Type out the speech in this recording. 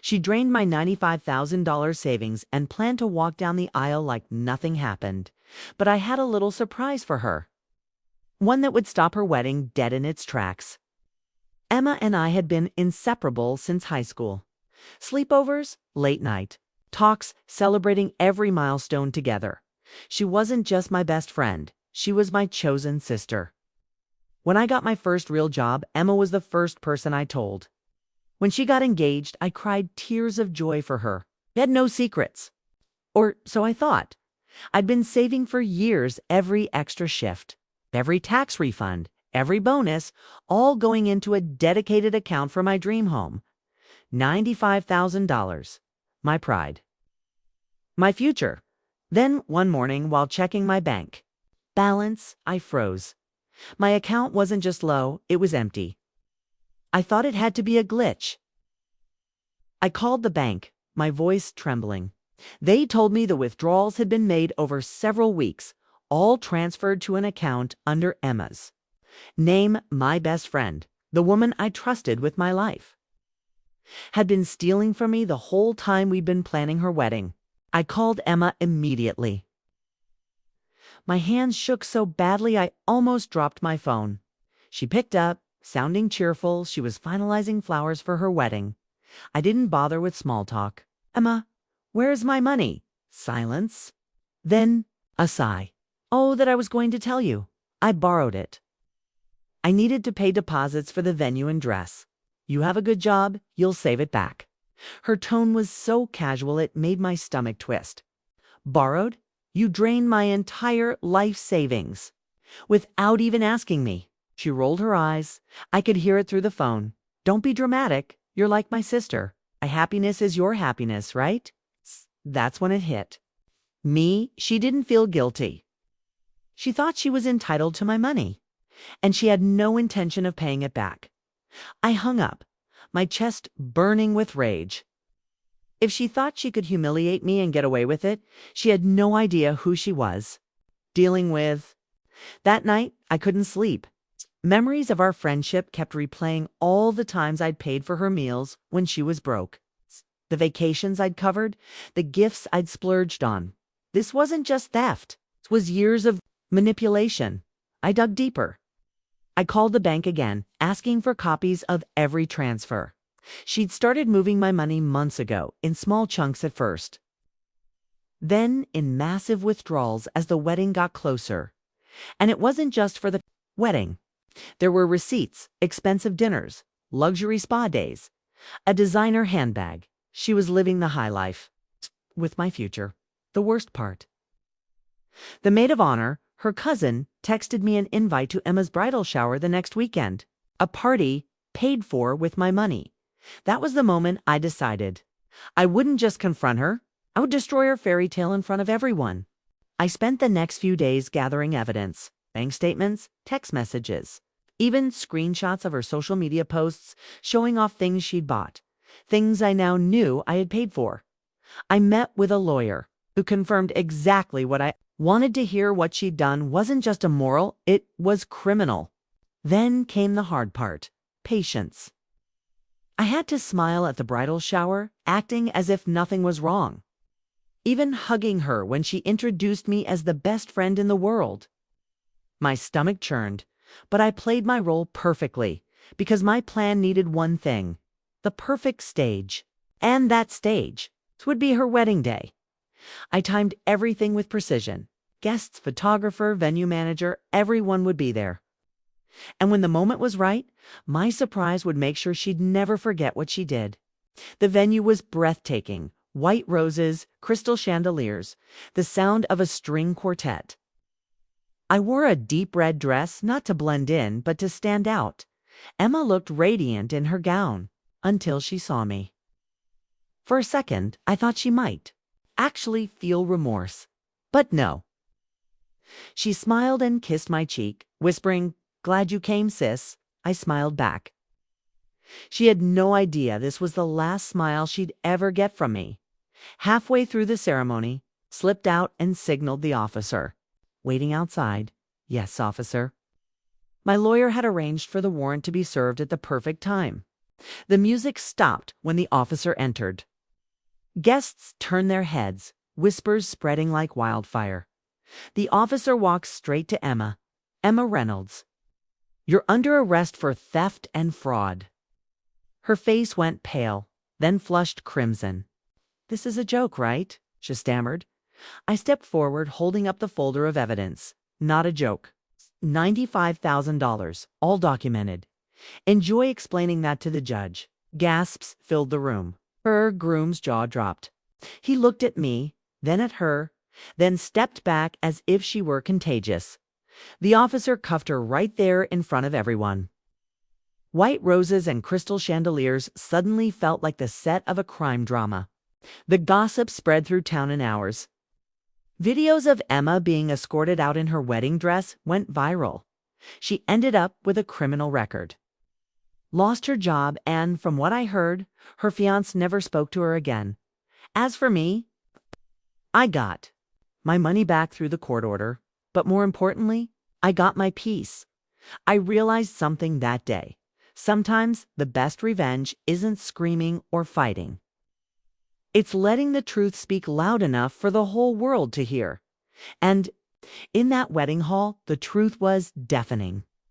She drained my $95,000 savings and planned to walk down the aisle like nothing happened. But I had a little surprise for her. One that would stop her wedding dead in its tracks. Emma and I had been inseparable since high school. Sleepovers, late night, talks celebrating every milestone together. She wasn't just my best friend, she was my chosen sister. When I got my first real job, Emma was the first person I told. When she got engaged, I cried tears of joy for her. I had no secrets. Or so I thought. I'd been saving for years, every extra shift, every tax refund, every bonus, all going into a dedicated account for my dream home. $95,000. My pride. My future. Then, one morning, while checking my bank balance, I froze. My account wasn't just low, it was empty. I thought it had to be a glitch. I called the bank, my voice trembling. They told me the withdrawals had been made over several weeks, all transferred to an account under Emma's name. My best friend, the woman I trusted with my life, had been stealing from me the whole time we'd been planning her wedding. I called Emma immediately. My hands shook so badly I almost dropped my phone. She picked up, sounding cheerful. She was finalizing flowers for her wedding. I didn't bother with small talk. Emma, where's my money? Silence. Then a sigh. Oh, that I was going to tell you. I borrowed it. I needed to pay deposits for the venue and dress. You have a good job, you'll save it back. Her tone was so casual it made my stomach twist. Borrowed? You drained my entire life savings. Without even asking me. She rolled her eyes. I could hear it through the phone. Don't be dramatic. You're like my sister. My happiness is your happiness, right? That's when it hit. Me, she didn't feel guilty. She thought she was entitled to my money, and she had no intention of paying it back. I hung up, my chest burning with rage. If she thought she could humiliate me and get away with it, she had no idea who she was dealing with. That night, I couldn't sleep. Memories of our friendship kept replaying all the times I'd paid for her meals when she was broke. The vacations I'd covered, the gifts I'd splurged on. This wasn't just theft. It was years of manipulation. I dug deeper. I called the bank again, asking for copies of every transfer. She'd started moving my money months ago, in small chunks at first. Then in massive withdrawals as the wedding got closer. And it wasn't just for the wedding. There were receipts, expensive dinners, luxury spa days, a designer handbag. She was living the high life. With my future. The worst part. The maid of honor, her cousin, texted me an invite to Emma's bridal shower the next weekend. A party paid for with my money. That was the moment I decided. I wouldn't just confront her. I would destroy her fairy tale in front of everyone. I spent the next few days gathering evidence. Bank statements, text messages, even screenshots of her social media posts showing off things she'd bought. Things I now knew I had paid for. I met with a lawyer who confirmed exactly what I wanted to hear. What she'd done wasn't just immoral, it was criminal. Then came the hard part. Patience. I had to smile at the bridal shower, acting as if nothing was wrong. Even hugging her when she introduced me as the best friend in the world. My stomach churned, but I played my role perfectly because my plan needed one thing. The perfect stage. And that stage would be her wedding day. I timed everything with precision. Guests, photographer, venue manager, everyone would be there. And when the moment was right, my surprise would make sure she'd never forget what she did. The venue was breathtaking. White roses, crystal chandeliers, the sound of a string quartet. I wore a deep red dress, not to blend in, but to stand out. Emma looked radiant in her gown. Until she saw me. For a second, I thought she might actually feel remorse. But no. She smiled and kissed my cheek, whispering, "Glad you came, sis." I smiled back. She had no idea this was the last smile she'd ever get from me. Halfway through the ceremony, slipped out and signaled the officer. Waiting outside. Yes, officer. My lawyer had arranged for the warrant to be served at the perfect time. The music stopped when the officer entered. Guests turned their heads, whispers spreading like wildfire. The officer walked straight to Emma. Emma Reynolds. "You're under arrest for theft and fraud." Her face went pale, then flushed crimson. "This is a joke, right?" she stammered. I stepped forward, holding up the folder of evidence. "Not a joke. $95,000, all documented." "Enjoy explaining that to the judge." Gasps filled the room. Her groom's jaw dropped. He looked at me, then at her, then stepped back as if she were contagious. The officer cuffed her right there in front of everyone. White roses and crystal chandeliers suddenly felt like the set of a crime drama. The gossip spread through town in hours. Videos of Emma being escorted out in her wedding dress went viral. She ended up with a criminal record, lost her job, and from what I heard, her fiancé never spoke to her again. As for me, I got my money back through the court order, but more importantly, I got my peace. I realized something that day. Sometimes the best revenge isn't screaming or fighting. It's letting the truth speak loud enough for the whole world to hear. And in that wedding hall, the truth was deafening.